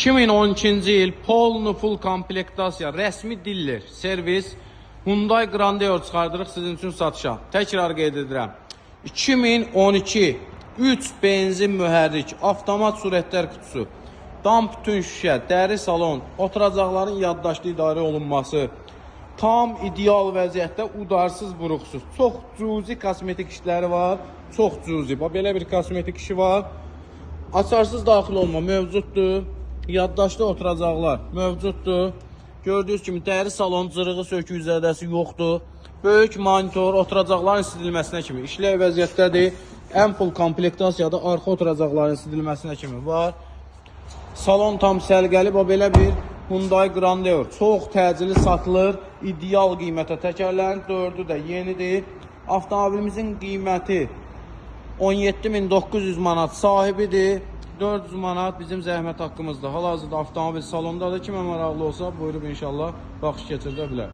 2012-ci il polnu full komplektasiya, rəsmi dillir, servis, Hyundai Grandeur çıxardırıq sizin üçün satışa. Təkrar qeyd edirəm. 2012 3 benzin mühərrik, avtomat surətlər kutusu, dam bütün şüşə, dəri salon, oturacaqların yaddaşlı idarə olunması, tam ideal vəziyyətdə udarsız, buruqsuz. Çox cüzi kosmetik işləri var, çox cüzi. Belə bir kosmetik işi var. Açarsız daxil olma mövcuddur. Yaddaşlı oturacaqlar mövcuddur. Gördüyünüz kimi dəri salon, cırığı, sökük zədəsi yoxdur. Böyük monitor, oturacaqların isidilməsinə kimi işləyə vəziyyətdədir. Ən full komplektasiyada arxa oturacaqların isidilməsinə kimi var. Salon tam səlqəli, belə bir Hyundai Grandeur. Çox təcili satılır, ideal qiymətə. Təkərlərin 4'ü də yenidir. Avtomobilimizin qiyməti 17.900 manat sahibidir. 400 manat bizim zəhmət haqqımızdır. Hal-hazırda avtomobil salondadır. Kimə maraqlı olsa buyurub inşallah baxış keçirdə bilər.